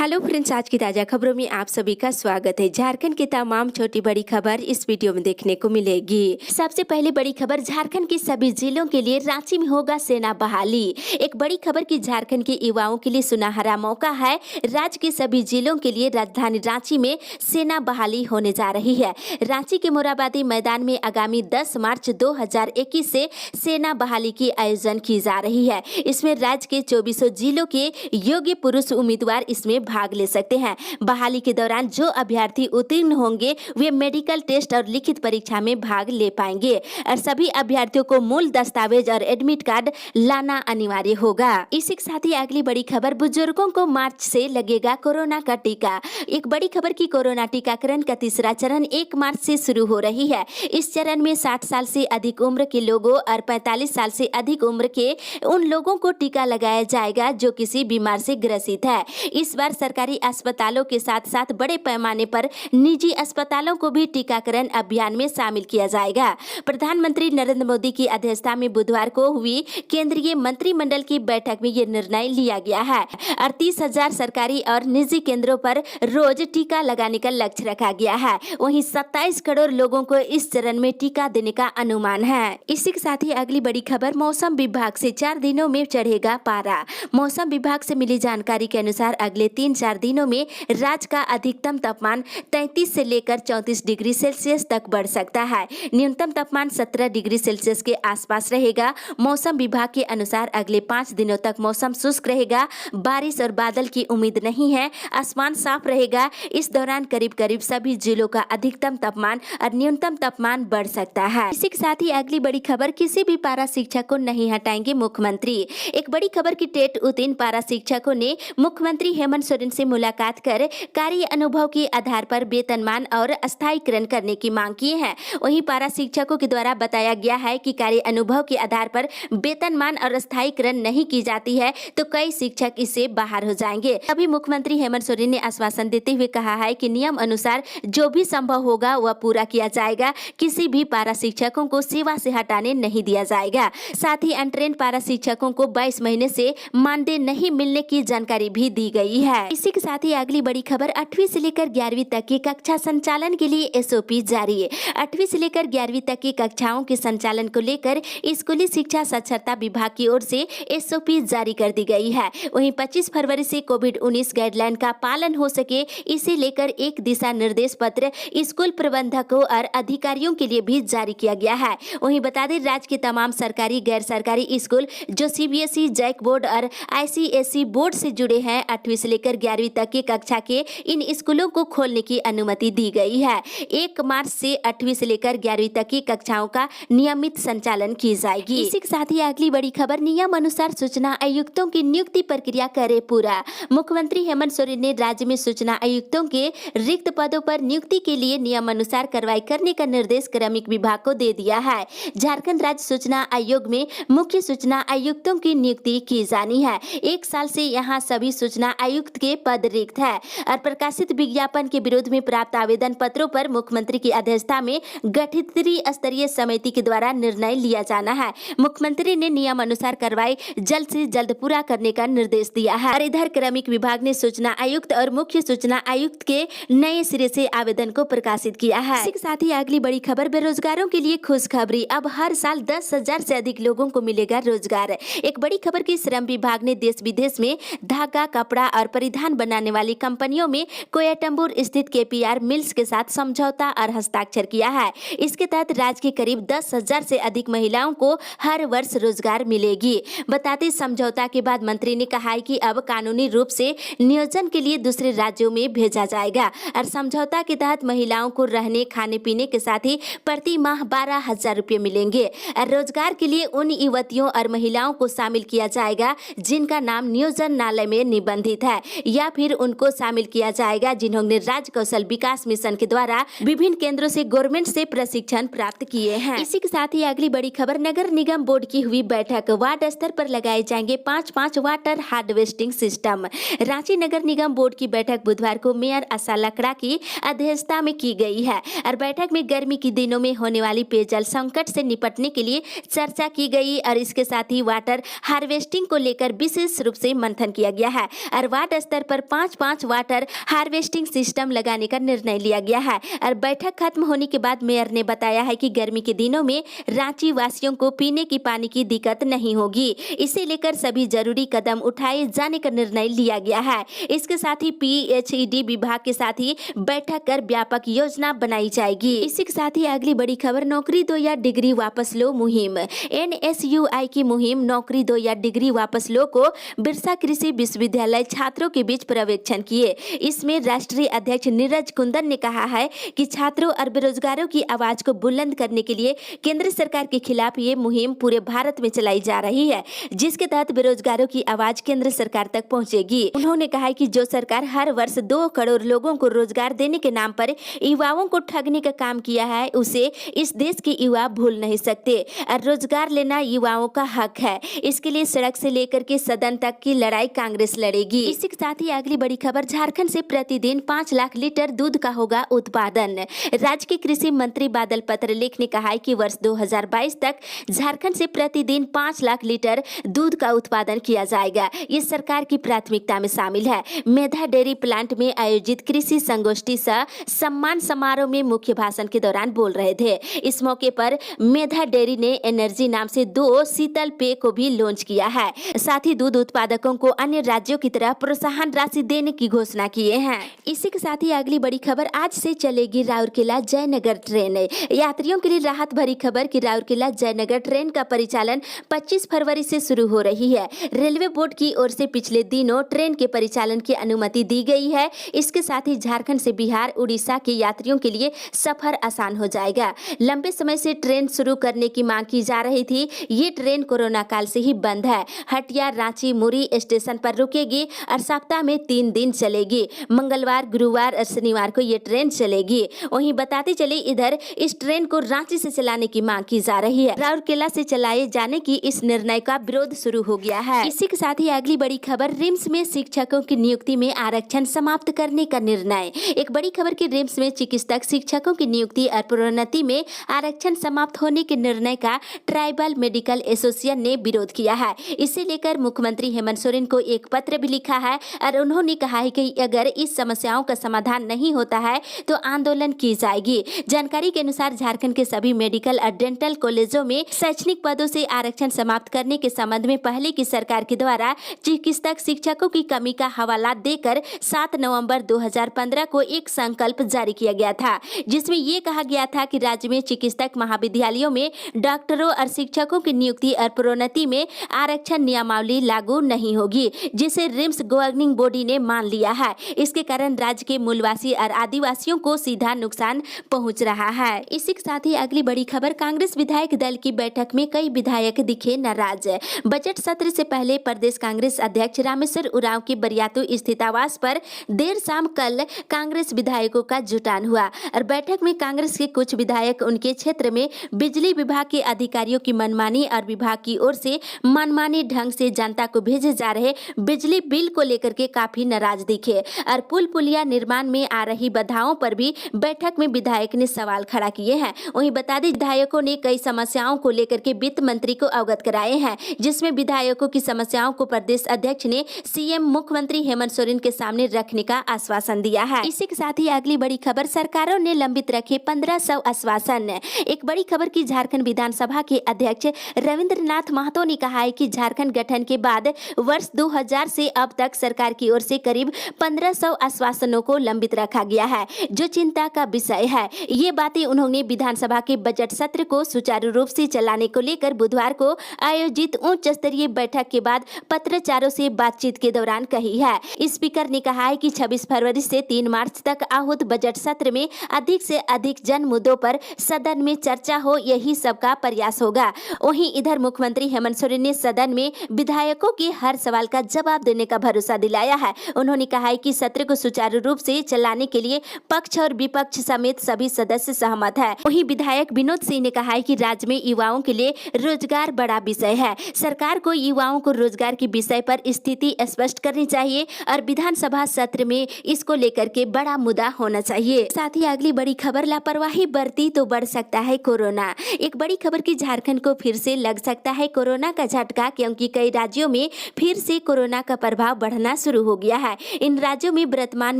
Hello friends, आज की ताज़ा खबरों में आप सभी का स्वागत है। झारखंड की तमाम छोटी बड़ी खबर इस वीडियो में देखने को मिलेगी। सबसे पहले बड़ी खबर, झारखंड के सभी जिलों के लिए रांची में होगा सेना बहाली। एक बड़ी खबर की झारखंड के युवाओं के लिए सुनहरा मौका है। राज्य के सभी जिलों के लिए राजधानी रांची में सेना बहाली होने जा रही है। रांची के मोराबादी मैदान में आगामी 10 मार्च 2021 से सेना बहाली की आयोजन की जा रही है। इसमें राज्य के 24 जिलों के योग्य पुरुष उम्मीदवार इसमें भाग ले सकते हैं। बहाली के दौरान जो अभ्यर्थी उत्तीर्ण होंगे वे मेडिकल टेस्ट और लिखित परीक्षा में भाग ले पाएंगे और सभी अभ्यर्थियों को मूल दस्तावेज और एडमिट कार्ड लाना अनिवार्य होगा। इसी के साथ ही अगली बड़ी खबर, बुजुर्गों को मार्च से लगेगा कोरोना का टीका। एक बड़ी खबर की कोरोना टीकाकरण का तीसरा चरण 1 मार्च से शुरू हो रही है। इस चरण में 60 साल से अधिक उम्र के लोगों और 45 साल से अधिक उम्र के उन लोगों को टीका लगाया जाएगा जो किसी बीमार से ग्रसित है। इस बार सरकारी अस्पतालों के साथ साथ बड़े पैमाने पर निजी अस्पतालों को भी टीकाकरण अभियान में शामिल किया जाएगा। प्रधानमंत्री नरेंद्र मोदी की अध्यक्षता में बुधवार को हुई केंद्रीय मंत्रिमंडल की बैठक में ये निर्णय लिया गया है। 38,000 सरकारी और निजी केंद्रों पर रोज टीका लगाने का लक्ष्य रखा गया है। वहीं 27 करोड़ लोगों को इस चरण में टीका देने का अनुमान है। इसी के साथ ही अगली बड़ी खबर, मौसम विभाग से 4 दिनों में चढ़ेगा पारा। मौसम विभाग से मिली जानकारी के अनुसार अगले 3-4 दिनों में राज्य का अधिकतम तापमान 33 से लेकर 34 डिग्री सेल्सियस तक बढ़ सकता है। न्यूनतम तापमान 17 डिग्री सेल्सियस के आसपास रहेगा। मौसम विभाग के अनुसार अगले 5 दिनों तक मौसम शुष्क रहेगा। बारिश और बादल की उम्मीद नहीं है। आसमान साफ रहेगा। इस दौरान करीब करीब सभी जिलों का अधिकतम तापमान और न्यूनतम तापमान बढ़ सकता है। इसी के साथ ही अगली बड़ी खबर, किसी भी पारा शिक्षक को नहीं हटाएंगे मुख्यमंत्री। एक बड़ी खबर की टेट उत्तीर्ण पारा शिक्षकों ने मुख्यमंत्री हेमंत सोरेन से मुलाकात कर कार्य अनुभव के आधार पर वेतनमान और स्थायीकरण करने की मांग की है। वहीं पारा शिक्षकों के द्वारा बताया गया है कि कार्य अनुभव के आधार पर वेतनमान और स्थायीकरण नहीं की जाती है तो कई शिक्षक इससे बाहर हो जाएंगे। अभी मुख्यमंत्री हेमंत सोरेन ने आश्वासन देते हुए कहा है कि नियम अनुसार जो भी संभव होगा वह पूरा किया जाएगा। किसी भी पारा शिक्षकों को सेवा से हटाने नहीं दिया जाएगा। साथ ही अनट्रेन पारा शिक्षकों को 22 महीने से मानदेय नहीं मिलने की जानकारी भी दी गई है। इसी के साथ ही अगली बड़ी खबर, 8वीं से लेकर 11वीं तक की कक्षा संचालन के लिए एसओपी जारी है। 8वीं से लेकर 11वीं तक की कक्षाओं के संचालन को लेकर स्कूली शिक्षा साक्षरता विभाग की ओर से एसओपी जारी कर दी गई है। वहीं 25 फरवरी से कोविड-19 गाइडलाइन का पालन हो सके इसे लेकर एक दिशा निर्देश पत्र स्कूल प्रबंधकों और अधिकारियों के लिए भी जारी किया गया है। वहीं बता दें, राज्य के तमाम सरकारी गैर सरकारी स्कूल जो सीबीएसई, जैक बोर्ड और आईसीएसई बोर्ड से जुड़े हैं, 8वीं से लेकर 11वीं तक की कक्षा के इन स्कूलों को खोलने की अनुमति दी गई है। 1 मार्च से 8वीं से लेकर 11वीं तक की कक्षाओं का नियमित संचालन की जाएगी। इसी के साथ ही अगली बड़ी खबर, नियम अनुसार सूचना आयुक्तों की नियुक्ति प्रक्रिया करे पूरा। मुख्यमंत्री हेमंत सोरेन ने राज्य में सूचना आयुक्तों के रिक्त पदों पर नियुक्ति के लिए नियम अनुसार कार्रवाई करने का निर्देश क्रमिक विभाग को दे दिया है। झारखंड राज्य सूचना आयोग में मुख्य सूचना आयुक्तों की नियुक्ति की जानी है। 1 साल से यहाँ सभी सूचना आयुक्त के पद रिक्त है और प्रकाशित विज्ञापन के विरोध में प्राप्त आवेदन पत्रों पर मुख्यमंत्री की अध्यक्षता में गठित त्रिस्तरीय समिति के द्वारा निर्णय लिया जाना है। मुख्यमंत्री ने नियम अनुसार कार्रवाई जल्द से जल्द पूरा करने का निर्देश दिया है। और इधर क्रमिक विभाग ने सूचना आयुक्त और मुख्य सूचना आयुक्त के नए सिरे से आवेदन को प्रकाशित किया है। इसी के साथ ही अगली बड़ी खबर, बेरोजगारों के लिए खुशखबरी, अब हर साल 10,000 से अधिक लोगों को मिलेगा रोजगार। एक बड़ी खबर की श्रम विभाग ने देश विदेश में धागा, कपड़ा और परिधान बनाने वाली कंपनियों में कोयटंबूर स्थित केपीआर मिल्स के साथ समझौता और हस्ताक्षर किया है। इसके तहत राज्य के करीब 10,000 से अधिक महिलाओं को हर वर्ष रोजगार मिलेगी। बताते समझौता के बाद मंत्री ने कहा है कि अब कानूनी रूप से नियोजन के लिए दूसरे राज्यों में भेजा जाएगा और समझौता के तहत महिलाओं को रहने, खाने पीने के साथ ही प्रति माह 12,000 रुपये मिलेंगे। और रोजगार के लिए उन युवतियों और महिलाओं को शामिल किया जाएगा जिनका नाम नियोजनालय में निबंधित है या फिर उनको शामिल किया जाएगा जिन्होंने राज्य कौशल विकास मिशन के द्वारा विभिन्न केंद्रों से गवर्नमेंट से प्रशिक्षण प्राप्त किए हैं। इसी के साथ ही अगली बड़ी खबर, नगर निगम बोर्ड की हुई बैठक, वार्ड स्तर पर लगाए जाएंगे 5-5 वाटर हार्वेस्टिंग सिस्टम। रांची नगर निगम बोर्ड की बैठक बुधवार को मेयर आशा लकड़ा की अध्यक्षता में की गई है और बैठक में गर्मी के दिनों में होने वाली पेयजल संकट से निपटने के लिए चर्चा की गई और इसके साथ ही वाटर हार्वेस्टिंग को लेकर विशेष रूप से मंथन किया गया है और वार्ड स्तर पर 5-5 वाटर हार्वेस्टिंग सिस्टम लगाने का निर्णय लिया गया है। और बैठक खत्म होने के बाद मेयर ने बताया है कि गर्मी के दिनों में रांची वासियों को पीने की पानी की दिक्कत नहीं होगी। इसे लेकर सभी जरूरी कदम उठाए जाने का निर्णय लिया गया है। इसके साथ ही PHED विभाग के साथ ही बैठक कर व्यापक योजना बनाई जाएगी। इसी के साथ ही अगली बड़ी खबर, नौकरी दो या डिग्री वापस लो मुहिम। NSUI की मुहिम नौकरी दो या डिग्री वापस लो को बिरसा कृषि विश्वविद्यालय छात्रों के बीच पर्यवेक्षण किए। इसमें राष्ट्रीय अध्यक्ष नीरज कुंदन ने कहा है कि छात्रों और बेरोजगारों की आवाज को बुलंद करने के लिए केंद्र सरकार के खिलाफ ये मुहिम पूरे भारत में चलाई जा रही है, जिसके तहत बेरोजगारों की आवाज केंद्र सरकार तक पहुंचेगी। उन्होंने कहा है कि जो सरकार हर वर्ष 2 करोड़ लोगों को रोजगार देने के नाम पर युवाओं को ठगने का काम किया है, उसे इस देश के युवा भूल नहीं सकते। और रोजगार लेना युवाओं का हक है। इसके लिए सड़क से लेकर के सदन तक की लड़ाई कांग्रेस लड़ेगी। इसी के साथ ही अगली बड़ी खबर, झारखंड से प्रतिदिन 5 लाख लीटर दूध का होगा उत्पादन। राज्य के कृषि मंत्री बादल पत्रलेख ने कहा है कि वर्ष 2022 तक झारखंड से प्रतिदिन 5 लाख लीटर दूध का उत्पादन किया जाएगा। ये सरकार की प्राथमिकता में शामिल है। मेधा डेयरी प्लांट में आयोजित कृषि संगोष्ठी सह सम्मान समारोह में मुख्य भाषण के दौरान बोल रहे थे। इस मौके पर मेधा डेयरी ने एनर्जी नाम से 2 शीतल पेय को भी लॉन्च किया है। साथ ही दूध उत्पादकों को अन्य राज्यों की तरह प्रोत्साहन राशि देने की घोषणा किए हैं। इसी के साथ ही अगली बड़ी खबर, आज से चलेगी राउरकेला जयनगर ट्रेन। यात्रियों के लिए राहत भरी खबर कि राउरकेला जयनगर ट्रेन का परिचालन 25 फरवरी से शुरू हो रही है। रेलवे बोर्ड की ओर से पिछले दिनों ट्रेन के परिचालन की अनुमति दी गई है। इसके साथ ही झारखंड से बिहार, उड़ीसा के यात्रियों के लिए सफर आसान हो जाएगा। लंबे समय से ट्रेन शुरू करने की मांग की जा रही थी। ये ट्रेन कोरोना काल से ही बंद है। हटिया, रांची, मुरी स्टेशन पर रुकेगी और सप्ताह में 3 दिन चलेगी। मंगलवार, गुरुवार और शनिवार को ये ट्रेन चलेगी। वहीं बताते चले, इधर इस ट्रेन को रांची से चलाने की मांग की जा रही है। राउरकेला से चलाए जाने की इस निर्णय का विरोध शुरू हो गया है। इसी के साथ ही अगली बड़ी खबर, रिम्स में शिक्षकों की नियुक्ति में आरक्षण समाप्त करने का निर्णय। एक बड़ी खबर कि रिम्स में चिकित्सक शिक्षकों की नियुक्ति और प्रोन्नति में आरक्षण समाप्त होने के निर्णय का ट्राइबल मेडिकल एसोसिएशन ने विरोध किया है। इसे लेकर मुख्यमंत्री हेमंत सोरेन को एक पत्र भी लिखा है और उन्होंने कहा है कि अगर इस समस्याओं का समाधान नहीं होता है तो आंदोलन की जाएगी। जानकारी के अनुसार झारखंड के सभी मेडिकल और डेंटल कॉलेजों में शैक्षणिक पदों से आरक्षण समाप्त करने के संबंध में पहले की सरकार के द्वारा चिकित्सक शिक्षकों की कमी का हवाला देकर 7 नवंबर 2015 को एक संकल्प जारी किया गया था, जिसमें ये कहा गया था कि राज्य में चिकित्सक महाविद्यालयों में डॉक्टरों और शिक्षकों की नियुक्ति और प्रोन्नति में आरक्षण नियमावली लागू नहीं होगी, जिसे रिम्स गवर्निंग बॉडी ने मान लिया है। इसके कारण राज्य के मूलवासी और आदिवासियों को सीधा नुकसान पहुंच रहा है। इसी के साथ ही अगली बड़ी खबर, कांग्रेस विधायक दल की बैठक में कई विधायक दिखे नाराज। बजट सत्र से पहले प्रदेश कांग्रेस अध्यक्ष रामेश्वर उरांव के बरियातू स्थित आवास पर देर शाम कल कांग्रेस विधायकों का जुटान हुआ और बैठक में कांग्रेस के कुछ विधायक उनके क्षेत्र में बिजली विभाग के अधिकारियों की मनमानी और विभाग की ओर से मनमानी ढंग से जनता को भेजे जा रहे बिजली बिल को लेकर के काफी नाराज दिखे और पुल पुलिया निर्माण में आ रही बाधाओं पर भी बैठक में विधायक ने सवाल खड़ा किए हैं। वहीं बता दें, विधायकों ने कई समस्याओं को लेकर के वित्त मंत्री को अवगत कराए हैं, जिसमें विधायकों की समस्याओं को प्रदेश अध्यक्ष ने सीएम मुख्यमंत्री हेमंत सोरेन के सामने रखने का आश्वासन दिया है। इसी के साथ ही अगली बड़ी खबर, सरकारों ने लंबित रखे 1500 आश्वासन। एक बड़ी खबर की झारखंड विधानसभा के अध्यक्ष रविंद्रनाथ महतो ने कहा है कि झारखंड गठन के बाद वर्ष 2000 से अब तक सरकार की ओर से करीब 1500 आश्वासनों को लंबित रखा गया है, जो चिंता का विषय है। ये बातें उन्होंने विधानसभा के बजट सत्र को सुचारू रूप से चलाने को लेकर बुधवार को आयोजित उच्च स्तरीय बैठक के बाद पत्रकारों से बातचीत के दौरान कही है। स्पीकर ने कहा है कि 26 फरवरी से 3 मार्च तक आहूत बजट सत्र में अधिक से अधिक जन मुद्दों पर सदन में चर्चा हो, यही सबका प्रयास होगा। वहीं इधर मुख्यमंत्री हेमंत सोरेन ने सदन में विधायकों के हर सवाल का जवाब देने का भरोसा दिलाया है। उन्होंने कहा है कि सत्र को सुचारू रूप से चलाने के लिए पक्ष और विपक्ष समेत सभी सदस्य सहमत है। वहीं विधायक विनोद सिंह ने कहा है कि राज्य में युवाओं के लिए रोजगार बड़ा विषय है। सरकार को युवाओं को रोजगार के विषय पर स्थिति स्पष्ट करनी चाहिए और विधानसभा सत्र में इसको लेकर के बड़ा मुद्दा होना चाहिए। साथ ही अगली बड़ी खबर, लापरवाही बरती तो बढ़ सकता है कोरोना। एक बड़ी खबर की झारखंड को फिर से लग सकता है कोरोना का झटका, क्योंकि कई राज्यों में फिर से कोरोना का प्रभाव बढ़ना शुरू हो गया है। इन राज्यों में वर्तमान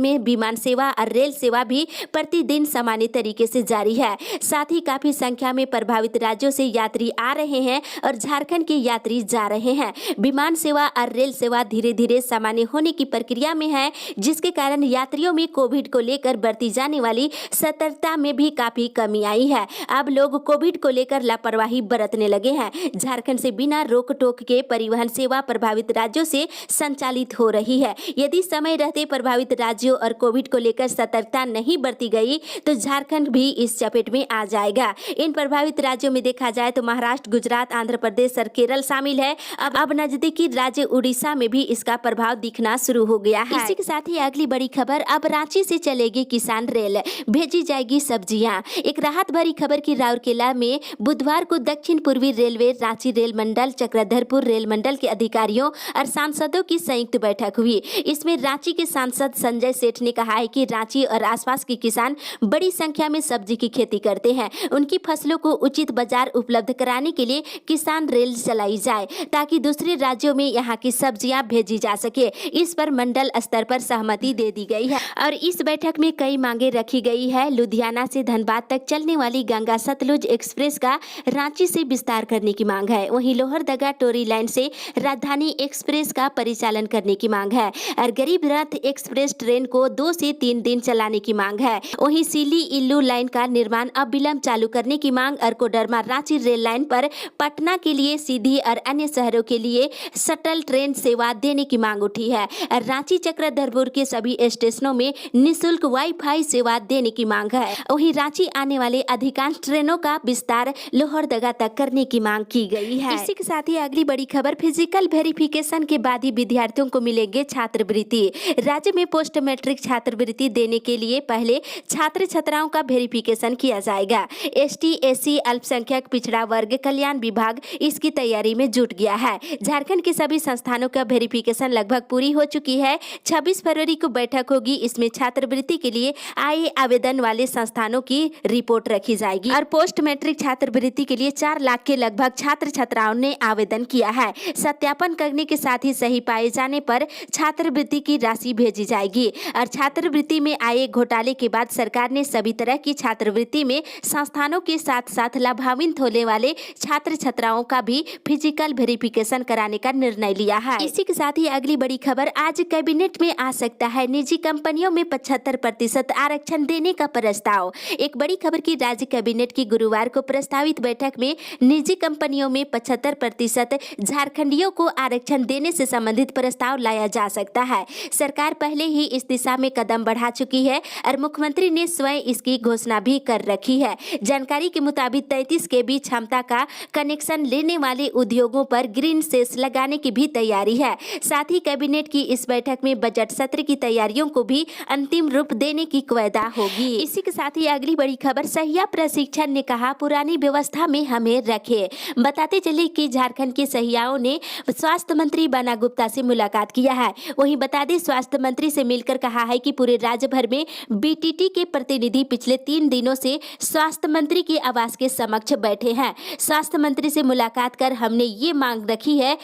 में विमान सेवा और रेल सेवा भी प्रतिदिन सामान्य तरीके से जारी है। साथ ही काफी संख्या में प्रभावित राज्यों से यात्री आ रहे हैं और झारखंड के यात्री जा रहे हैं। विमान सेवा और रेल सेवा धीरे धीरे सामान्य होने की प्रक्रिया में है, जिसके कारण यात्रियों में कोविड को लेकर बरती जाने वाली सतर्कता में भी काफी कमी आई है। अब लोग कोविड को लेकर लापरवाही बरतने लगे हैं। झारखंड से बिना रोक टोक के परिवहन सेवा प्रभावित राज्यों से संचालित हो रही है। यदि समय रहते प्रभावित राज्यों और कोविड को लेकर सतर्कता नहीं बरती गई तो झारखंड भी इस चपेट में आ जाएगा। इन प्रभावित राज्यों में देखा जाए तो महाराष्ट्र, गुजरात, आंध्र प्रदेश और केरल शामिल है। अब नजदीकी राज्य उड़ीसा में भी इसका प्रभाव दिखना शुरू हो गया है। इसी के साथ ही अगली बड़ी खबर, अब रांची से चलेगी किसान रेल, भेजी जाएगी सब्जियां। एक राहत भरी खबर की राउरकेला में बुधवार को दक्षिण पूर्वी रेलवे, रांची रेल मंडल, चक्रधरपुर रेल मंडल के अधिकारियों और सांसदों की संयुक्त बैठक हुई। इसमें रांची के सांसद संजय सेठ ने कहा है कि रांची और आसपास के किसान बड़ी संख्या में सब्जी की खेती करते हैं। उनकी फसलों को उचित बाजार उपलब्ध कराने के लिए किसान रेल चलाई जाए ताकि दूसरे राज्यों में यहाँ की सब्जियां भेजी जा सके। इस पर मंडल स्तर पर सहमति दे दी गई है और इस बैठक में कई मांगे रखी गई है। लुधियाना से धनबाद तक चलने वाली गंगा सतलुज एक्सप्रेस का रांची से विस्तार करने की मांग है। वहीं लोहरदगा टोरी लाइन से राजधानी एक्सप्रेस का परिचालन करने की मांग है और गरीब रथ एक्सप्रेस ट्रेन को 2 से 3 दिन चलाने की मांग है। वहीं सीली इल्लू लाइन का निर्माण अविलंब चालू करने की मांग और कोडरमा रांची रेल लाइन पर पटना के लिए सीधी और अन्य शहरों के लिए शटल ट्रेन सेवा देने की मांग उठी है। रांची चक्रधरपुर के सभी स्टेशनों में निःशुल्क वाईफाई सेवा देने की मांग है। वहीं रांची आने वाले अधिकांश ट्रेनों का विस्तार लोहरदगा तक करने की मांग की गई है। इसी के साथ ही अगली बड़ी खबर, फिजिकल वेरिफिकेशन के बाद ही विद्यार्थियों को मिलेंगे छात्रवृत्ति। राज्य में पोस्ट मैट्रिक छात्रवृत्ति देने के लिए पहले छात्र छात्राओं का वेरिफिकेशन किया जाएगा। एसटी, एससी, अल्पसंख्यक पिछड़ा वर्ग कल्याण विभाग इसकी तैयारी में जुट गया है। झारखंड के सभी संस्थानों का वेरिफिकेशन लगभग पूरी हो चुकी है। 26 फरवरी को बैठक होगी। इसमें छात्रवृत्ति के लिए आए आवेदन वाले संस्थानों की रिपोर्ट रखी जाएगी और पोस्ट मैट्रिक छात्रवृत्ति के लिए 4 लाख के लगभग छात्र छात्राओं ने आवेदन किया है। सत्यापन करने के साथ ही सही पाए जाने पर छात्रवृत्ति की राशि भेजी जाएगी और छात्रवृत्ति में आए घोटाले के बाद सरकार ने सभी तरह की छात्रवृत्ति में संस्थानों के साथ साथ लाभान्वित होने वाले छात्र छात्राओं का भी फिजिकल वेरिफिकेशन कराने का निर्णय लिया है। इसी के साथ ही अगली बड़ी खबर, आज कैबिनेट में आ सकता है निजी कंपनियों में 75% आरक्षण देने का प्रस्ताव। एक बड़ी खबर की राज्य कैबिनेट की गुरुवार को प्रस्तावित बैठक में निजी कंपनियों में 75% झारखंडियों को आरक्षण देने से संबंधित प्रस्ताव लाया जा सकता है। सरकार पहले ही इस दिशा में कदम बढ़ा चुकी है और मुख्यमंत्री ने स्वयं इसकी घोषणा भी कर रखी है। जानकारी के मुताबिक 33 केवी क्षमता का कनेक्शन लेने वाले उद्योगों पर ग्रीन सेस लगाने की भी तैयारी है। साथ ही कैबिनेट की इस बैठक में बजट सत्र की तैयारियों को भी अंतिम रूप देने की वायदा होगी। इसी के साथ ही अगली बड़ी खबर, सहिया प्रशिक्षण ने कहा पुरानी व्यवस्था में हमें रखे। बताते चले कि झारखंड के सहियाओं ने स्वास्थ्य मंत्री बन्ना गुप्ता से मुलाकात किया है। वहीं बता दें, स्वास्थ्य मंत्री से मिलकर कहा है कि पूरे राज्य भर में बीटीटी के प्रतिनिधि पिछले 3 दिनों से स्वास्थ्य मंत्री के आवास के समक्ष बैठे हैं। स्वास्थ्य मंत्री से मुलाकात कर हमने ये मांग रखी है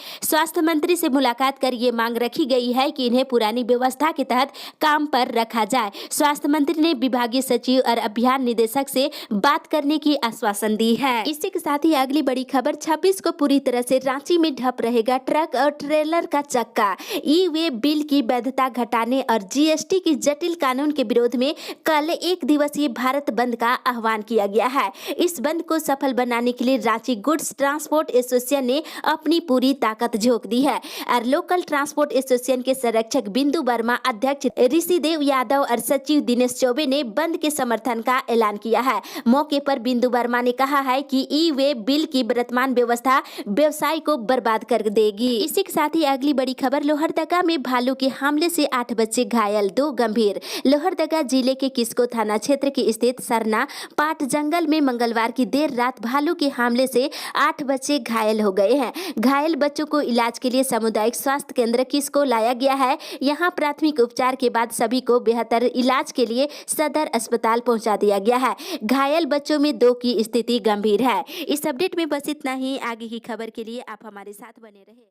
गई है कि इन्हें पुरानी व्यवस्था के तहत काम पर रखा जाए। स्वास्थ्य मंत्री ने विभागीय सचिव और अभियान निदेशक से बात करने की आश्वासन दी है। इसी के साथ ही अगली बड़ी खबर, 26 को पूरी तरह से रांची में ढप रहेगा ट्रक और ट्रेलर का चक्का। ई वे बिल की वैधता घटाने और जीएसटी की जटिल कानून के विरोध में कल 1 दिवसीय भारत बंद का आह्वान किया गया है। इस बंद को सफल बनाने के लिए रांची गुड्स ट्रांसपोर्ट एसोसिएशन ने अपनी पूरी ताकत झोंक दी है और लोकल ट्रांसपोर्ट एसोसिएशन के संरक्षक बिंदु वर्मा, अध्यक्ष ऋषिदेव यादव और सचिव दिनेश चौबे ने बंद के समर्थन का ऐलान किया है। मौके पर बिंदु वर्मा ने कहा है कि ई वे बिल की वर्तमान व्यवस्था व्यवसाय को बर्बाद कर देगी। इसी के साथ ही अगली बड़ी खबर, लोहरदगा में भालू के हमले से 8 बच्चे घायल, 2 गंभीर। लोहरदगा जिले के किस्को थाना क्षेत्र के स्थित सरना पाट जंगल में मंगलवार की देर रात भालू के हमले से 8 बच्चे घायल हो गए हैं। घायल बच्चों को इलाज के लिए सामुदायिक स्वास्थ्य केंद्र किस्को लाया गया है। यहाँ प्राथमिक उपचार के बाद सभी को बेहतर इलाज के लिए सदर अस्पताल पहुंचा दिया गया है। घायल बच्चों में 2 की स्थिति गंभीर है। इस अपडेट में बस इतना ही। आगे की खबर के लिए आप हमारे साथ बने रहे।